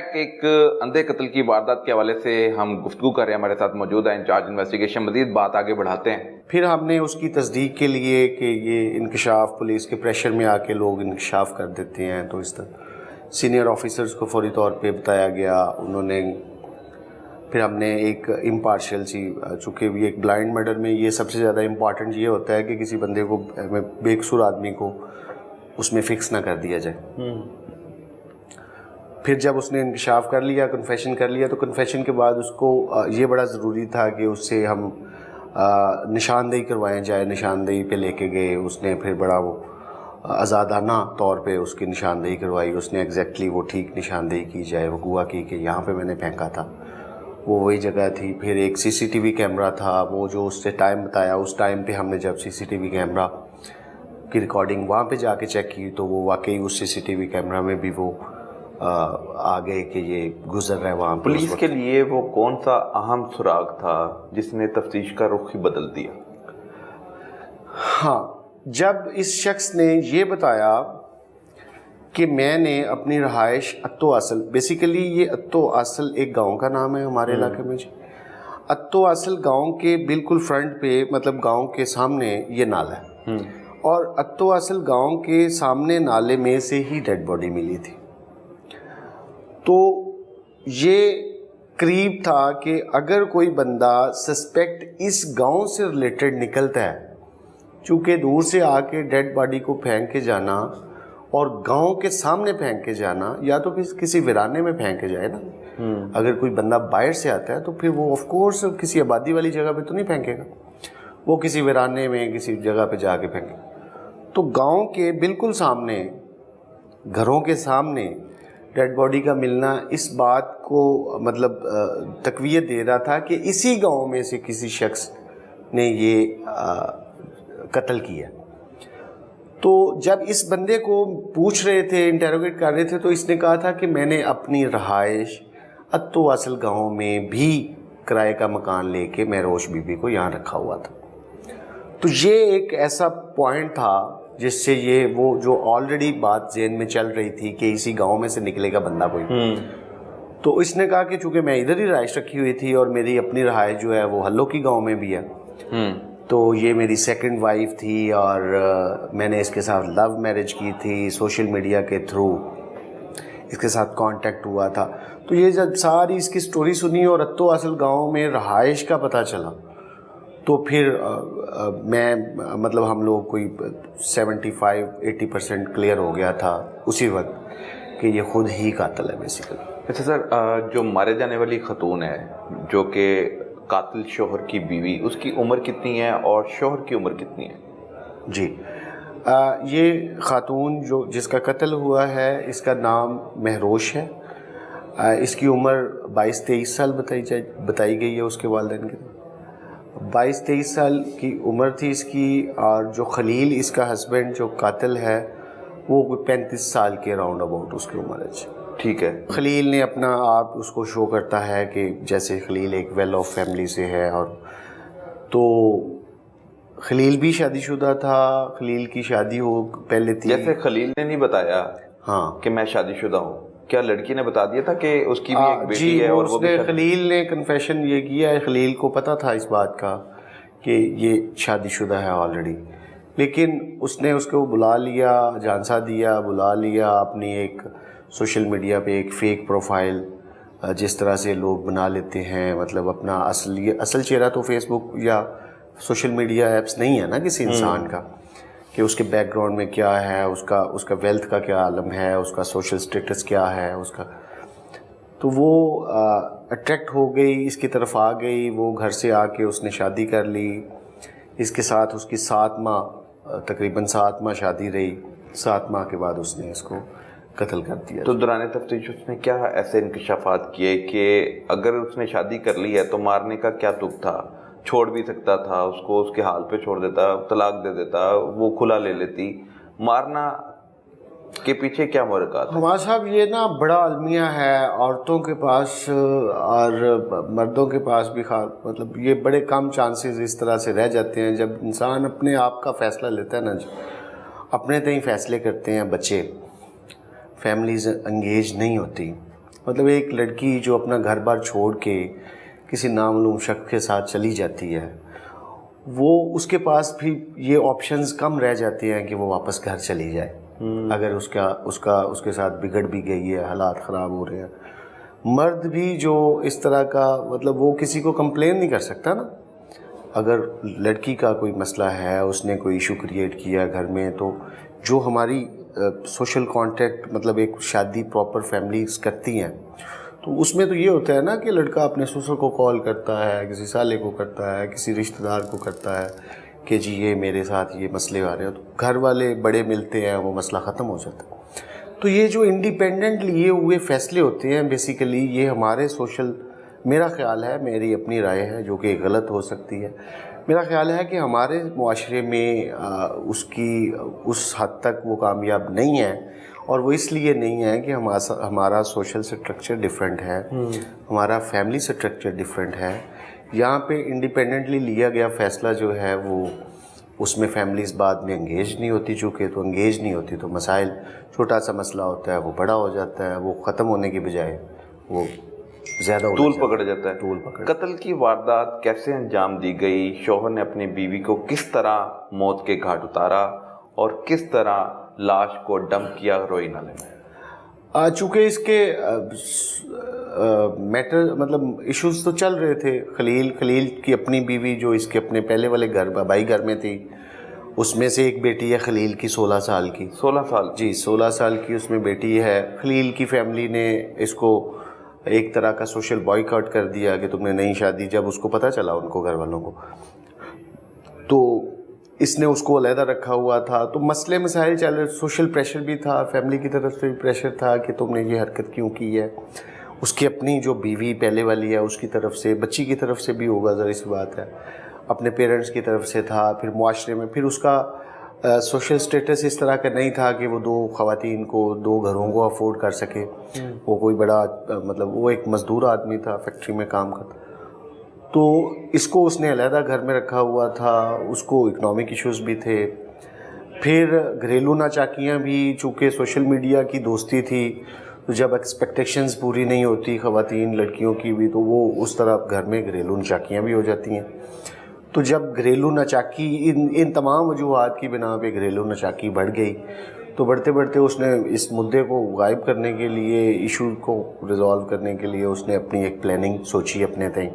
Back ایک اندھے قتل کی واردات کے حوالے سے ہم گفتگو کر رہے ہیں. ہمارے ساتھ موجود ہے انچارج انویسٹیگیشن. مزید بات آگے بڑھاتے ہیں. پھر ہم نے اس کی تصدیق کے لیے کہ یہ انکشاف پولیس کے پریشر میں آ کے لوگ انکشاف کر دیتے ہیں، تو اس طرح سینئر آفیسرز کو فوری طور پہ بتایا گیا. انہوں نے پھر ہم نے ایک امپارشل سی، چونکہ یہ ایک بلائنڈ مرڈر میں یہ سب سے زیادہ امپارٹنٹ یہ ہوتا ہے کہ کسی بندے کو، بے قصور آدمی کو اس میں فکس نہ کر دیا جائے. پھر جب اس نے انکشاف کر لیا، کنفیشن کر لیا، تو کنفیشن کے بعد اس کو یہ بڑا ضروری تھا کہ اس سے ہم نشاندہی کروائیں جائے. نشاندہی پہ لے کے گئے. اس نے پھر بڑا وہ آزادانہ طور پہ اس کی نشاندہی کروائی. اس نے ایگزیکٹلی وہ ٹھیک نشاندہی کی جائے، وہ گوا کی کہ یہاں پہ میں نے پھینکا تھا، وہ وہی جگہ تھی. پھر ایک سی سی ٹی وی کیمرہ تھا، وہ جو اس سے ٹائم بتایا، اس ٹائم پہ ہم نے جب سی سی ٹی وی کیمرہ کی ریکارڈنگ وہاں پہ جا کے چیک کی تو وہ واقعی اس سی سی ٹی وی کیمرہ میں بھی وہ آ گئے کہ یہ گزر رہا ہے وہاں. پولیس کے لیے وہ کون سا اہم سراغ تھا جس نے تفتیش کا رخ ہی بدل دیا؟ ہاں، جب اس شخص نے یہ بتایا کہ میں نے اپنی رہائش اتو اصل، بیسیکلی یہ اتو اصل ایک گاؤں کا نام ہے ہمارے علاقے میں. اتو اصل گاؤں کے بالکل فرنٹ پہ، مطلب گاؤں کے سامنے یہ نالہ ہے، اور اتو اصل گاؤں کے سامنے نالے میں سے ہی ڈیڈ باڈی ملی تھی. تو یہ قریب تھا کہ اگر کوئی بندہ سسپیکٹ اس گاؤں سے ریلیٹڈ نکلتا ہے، چونکہ دور سے آ کے ڈیڈ باڈی کو پھینک کے جانا اور گاؤں کے سامنے پھینک کے جانا، یا تو کسی ویرانے میں پھینک کے جائے نا. اگر کوئی بندہ باہر سے آتا ہے تو پھر وہ آف کورس کسی آبادی والی جگہ پہ تو نہیں پھینکے گا، وہ کسی ویرانے میں کسی جگہ پہ جا کے پھینکے. تو گاؤں کے بالکل سامنے، گھروں کے سامنے ڈیڈ باڈی کا ملنا اس بات کو مطلب تقویت دے رہا تھا کہ اسی گاؤں میں سے کسی شخص نے یہ قتل کیا. تو جب اس بندے کو پوچھ رہے تھے، انٹیروگیٹ کر رہے تھے، تو اس نے کہا تھا کہ میں نے اپنی رہائش اتو اصل گاؤں میں بھی کرائے کا مکان لے کے میں روش بی بی کو یہاں رکھا ہوا تھا. تو یہ ایک ایسا پوائنٹ تھا جس سے یہ وہ جو آلریڈی بات ذہن میں چل رہی تھی کہ اسی گاؤں میں سے نکلے گا بندہ کوئی. تو اس نے کہا کہ چونکہ میں ادھر ہی رہائش رکھی ہوئی تھی اور میری اپنی رہائش جو ہے وہ ہلو کی گاؤں میں بھی ہے، تو یہ میری سیکنڈ وائف تھی اور میں نے اس کے ساتھ لو میرج کی تھی، سوشل میڈیا کے تھرو اس کے ساتھ کانٹیکٹ ہوا تھا. تو یہ جب ساری اس کی سٹوری سنی اور اتو اصل گاؤں میں رہائش کا پتہ چلا، تو پھر میں مطلب ہم لوگ کوئی 75-80% کلیئر ہو گیا تھا اسی وقت کہ یہ خود ہی قاتل ہے بیسیکلی. اچھا سر، جو مارے جانے والی خاتون ہے جو کہ قاتل شوہر کی بیوی، اس کی عمر کتنی ہے اور شوہر کی عمر کتنی ہے؟ جی، یہ خاتون جو جس کا قتل ہوا ہے اس کا نام مہروش ہے. اس کی عمر 22-23 سال بتائی گئی ہے اس کے والدین کی. 22-23 سال کی عمر تھی اس کی. اور جو خلیل اس کا ہسبینڈ جو قاتل ہے وہ 35 سال کے راؤنڈ اباؤٹ اس کی عمر ہے. ٹھیک ہے. خلیل نے اپنا آپ اس کو شو کرتا ہے کہ جیسے خلیل ایک ویل آف فیملی سے ہے، اور تو خلیل بھی شادی شدہ تھا. خلیل کی شادی ہو پہلے تھی. جیسے خلیل نے نہیں بتایا ہاں کہ میں شادی شدہ ہوں، کیا لڑکی نے بتا دیا تھا کہ اس کی بھی ایک بیٹی ہے؟ اور وہ بھی خلیل نے کنفیشن یہ کیا ہے، خلیل کو پتہ تھا اس بات کا کہ یہ شادی شدہ ہے آلریڈی، لیکن اس نے اس کو بلا لیا، جھانسا دیا، بلا لیا اپنی ایک سوشل میڈیا پہ ایک فیک پروفائل جس طرح سے لوگ بنا لیتے ہیں، مطلب اپنا اصل چہرہ تو فیس بک یا سوشل میڈیا ایپس نہیں ہے نا کسی انسان کا، کہ اس کے بیک گراؤنڈ میں کیا ہے، اس کا ویلتھ کا کیا عالم ہے، اس کا سوشل سٹیٹس کیا ہے اس کا. تو وہ اٹریکٹ ہو گئی، اس کی طرف آ گئی. وہ گھر سے آ کے اس نے شادی کر لی. اس کے ساتھ اس کی 7 ماہ تقریباً 7 ماہ شادی رہی. 7 ماہ کے بعد اس نے اس کو قتل کر دیا. تو دوران تفتیش اس نے کیا ایسے انکشافات کیے کہ اگر اس نے شادی کر لی ہے تو مارنے کا کیا تک تھا؟ چھوڑ بھی سکتا تھا اس کو، اس کے حال پہ چھوڑ دیتا، طلاق دے دیتا، وہ کھلا لے لیتی. مارنا کے پیچھے کیا محرکات؟ ہمارا صاحب یہ نا بڑا المیہ ہے عورتوں کے پاس اور مردوں کے پاس بھی، مطلب یہ بڑے کم چانسز اس طرح سے رہ جاتے ہیں جب انسان اپنے آپ کا فیصلہ لیتا ہے نا جی، اپنے تئیں فیصلے کرتے ہیں بچے، فیملیز انگیج نہیں ہوتی. مطلب ایک لڑکی جو اپنا گھر بار چھوڑ کے کسی نامعلوم شخص کے ساتھ چلی جاتی ہے، وہ اس کے پاس بھی یہ آپشنز کم رہ جاتے ہیں کہ وہ واپس گھر چلی جائے اگر اس کے ساتھ بگڑ بھی گئی ہے، حالات خراب ہو رہے ہیں. مرد بھی جو اس طرح کا مطلب وہ کسی کو کمپلین نہیں کر سکتا نا. اگر لڑکی کا کوئی مسئلہ ہے، اس نے کوئی ایشو کریٹ کیا گھر میں، تو جو ہماری سوشل کانٹیکٹ مطلب ایک شادی پراپر فیملیز کرتی ہیں، تو اس میں تو یہ ہوتا ہے نا کہ لڑکا اپنے سسر کو کال کرتا ہے، کسی سالے کو کرتا ہے، کسی رشتہ دار کو کرتا ہے کہ جی یہ میرے ساتھ یہ مسئلے آ رہے ہیں، تو گھر والے بڑے ملتے ہیں، وہ مسئلہ ختم ہو جاتا ہے. تو یہ جو انڈیپینڈنٹ لیے ہوئے فیصلے ہوتے ہیں بیسیکلی یہ ہمارے سوشل، میرا خیال ہے، میری اپنی رائے ہے جو کہ غلط ہو سکتی ہے، میرا خیال ہے کہ ہمارے معاشرے میں اس حد تک وہ کامیاب نہیں ہے. اور وہ اس لیے نہیں ہے کہ ہمارا سوشل سٹرکچر ڈیفرنٹ ہے، ہمارا فیملی سٹرکچر ڈیفرنٹ ہے. یہاں پہ انڈیپینڈنٹلی لیا گیا فیصلہ جو ہے وہ اس میں فیملیز بعد میں انگیج نہیں ہوتی، چونکہ تو انگیج نہیں ہوتی تو مسائل، چھوٹا سا مسئلہ ہوتا ہے وہ بڑا ہو جاتا ہے، وہ ختم ہونے کے بجائے وہ زیادہ طول پکڑ جاتا ہے. قتل کی واردات کیسے انجام دی گئی؟ شوہر نے اپنی بیوی کو کس طرح موت کے گھاٹ اتارا اور کس طرح لاش کو ڈمپ کیا روئی نالے میں؟ چونکہ اس کے میٹر مطلب ایشوز تو چل رہے تھے. خلیل کی اپنی بیوی جو اس کے اپنے پہلے والے گھر بھائی گھر میں تھی، اس میں سے ایک بیٹی ہے خلیل کی 16 سال کی. 16 سال؟ جی 16 سال کی اس میں بیٹی ہے. خلیل کی فیملی نے اس کو ایک طرح کا سوشل بائیکاٹ کر دیا کہ تم نے نہیں شادی. جب اس کو پتہ چلا ان کو گھر والوں کو، تو اس نے اس کو علیحدہ رکھا ہوا تھا. تو مسئلے مسائل چل رہے، سوشل پریشر بھی تھا، فیملی کی طرف سے بھی پریشر تھا کہ تم نے یہ حرکت کیوں کی ہے. اس کی اپنی جو بیوی پہلے والی ہے اس کی طرف سے، بچی کی طرف سے بھی ہوگا، ظاہر سی بات ہے، اپنے پیرنٹس کی طرف سے تھا. پھر معاشرے میں پھر اس کا سوشل سٹیٹس اس طرح کا نہیں تھا کہ وہ 2 خواتین کو 2 گھروں کو افورڈ کر سکے. وہ کوئی بڑا مطلب وہ ایک مزدور آدمی تھا، فیکٹری میں کام کرتا. تو اس کو اس نے علیحدہ گھر میں رکھا ہوا تھا. اس کو اکنامک ایشوز بھی تھے. پھر گھریلو ناچاکیاں بھی، چونکہ سوشل میڈیا کی دوستی تھی تو جب ایکسپیکٹیشنز پوری نہیں ہوتی خواتین لڑکیوں کی بھی، تو وہ اس طرح گھر میں گھریلو ناچاکیاں بھی ہو جاتی ہیں. تو جب گھریلو ناچاکی ان تمام وجوہات کی بنا پہ گھریلو ناچاکی بڑھ گئی، تو بڑھتے بڑھتے اس نے اس مدعے کو غائب کرنے کے لیے، ایشو کو ریزالو کرنے کے لیے اس نے اپنی ایک پلاننگ سوچی اپنے تئیں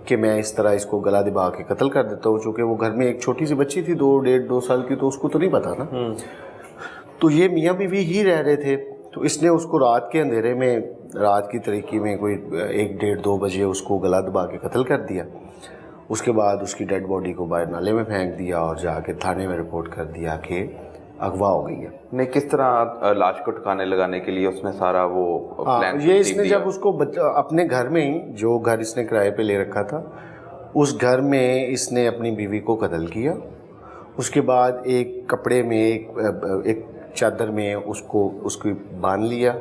کہ میں اس طرح اس کو گلا دبا کے قتل کر دیتا ہوں. چونکہ وہ گھر میں ایک چھوٹی سی بچی تھی 2 سال کی، تو اس کو تو نہیں پتا نا. تو یہ میاں بیوی ہی رہ رہے تھے. تو اس نے اس کو رات کے اندھیرے میں، رات کی تاریکی میں کوئی 1-1:30-2 بجے اس کو گلا دبا کے قتل کر دیا. اس کے بعد اس کی ڈیڈ باڈی کو باہر نالے میں پھینک دیا اور جا کے تھانے میں رپورٹ کر دیا کہ اغوا ہو گئی ہے. نہیں، کس طرح لاش کو ٹھکانے لگانے کے لیے اس نے سارا وہ پلان یہ اس نے جب اس کو اپنے گھر میں ہی، جو گھر اس نے کرائے پہ لے رکھا تھا، اس گھر میں اس نے اپنی بیوی کو قتل کیا. اس کے بعد ایک کپڑے میں، ایک چادر میں اس کو باندھ لیا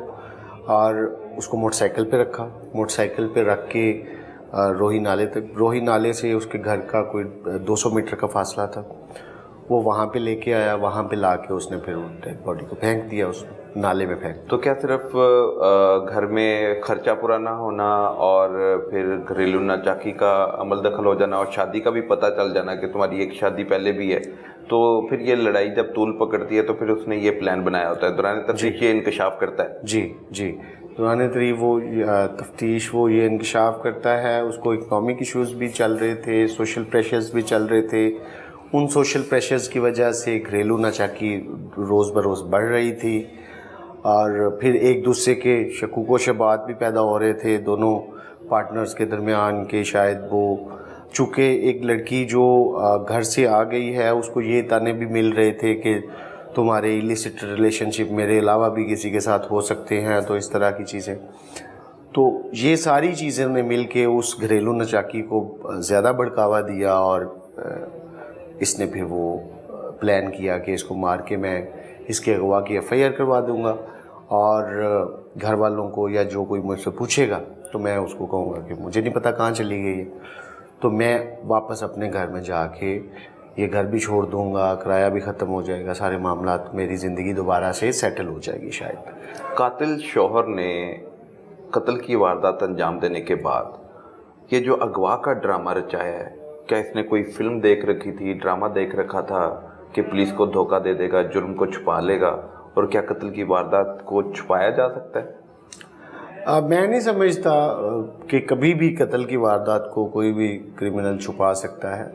اور اس کو موٹر سائیکل پہ رکھا. موٹر سائیکل پہ رکھ کے روہی نالے سے اس کے گھر کا کوئی 200 میٹر کا فاصلہ تھا، وہ وہاں پہ لے کے آیا. وہاں پہ لا کے اس نے پھر ڈیڈ باڈی کو پھینک دیا، اس نالے میں پھینک. تو کیا صرف گھر میں خرچہ پورا نہ ہونا اور پھر گھریلو ناچاکی کا عمل دخل ہو جانا اور شادی کا بھی پتہ چل جانا کہ تمہاری ایک شادی پہلے بھی ہے، تو پھر یہ لڑائی جب طول پکڑتی ہے تو پھر اس نے یہ پلان بنایا ہوتا ہے، دوران تفتیش یہ انکشاف کرتا ہے؟ جی دوران تفتیش وہ یہ انکشاف کرتا ہے. اس کو اکنامک ایشوز بھی چل رہے تھے، سوشل پریشرز بھی چل رہے تھے. ان سوشل پریشرز کی وجہ سے گھریلو ناچاکی روز بروز بڑھ رہی تھی اور پھر ایک دوسرے کے شکوک و شبہات بھی پیدا ہو رہے تھے دونوں پارٹنرز کے درمیان کہ شاید وہ، چونکہ ایک لڑکی جو گھر سے آ گئی ہے اس کو یہ تانے بھی مل رہے تھے کہ تمہارے ایلیسٹ ریلیشن شپ میرے علاوہ بھی کسی کے ساتھ ہو سکتے ہیں، تو اس طرح کی چیزیں. تو یہ ساری چیزیں نے مل کے اس گھریلو ناچاکی کو زیادہ بڑھاوا دیا اور اس نے پھر وہ پلان کیا کہ اس کو مار کے میں اس کے اغوا کی FIR کروا دوں گا اور گھر والوں کو یا جو کوئی مجھ سے پوچھے گا تو میں اس کو کہوں گا کہ مجھے نہیں پتہ کہاں چلی گئی ہے، تو میں واپس اپنے گھر میں جا کے یہ گھر بھی چھوڑ دوں گا، کرایہ بھی ختم ہو جائے گا، سارے معاملات، میری زندگی دوبارہ سے سیٹل ہو جائے گی شاید. قاتل شوہر نے قتل کی واردات انجام دینے کے بعد یہ جو اغوا کا ڈرامہ رچایا ہے، کیا اس نے کوئی فلم دیکھ رکھی تھی، ڈرامہ دیکھ رکھا تھا کہ پولیس کو دھوکہ دے دے گا، جرم کو چھپا لے گا، اور کیا قتل کی واردات کو چھپایا جا سکتا ہے؟ میں نہیں سمجھتا کہ کبھی بھی قتل کی واردات کو کوئی بھی کرمنل چھپا سکتا ہے.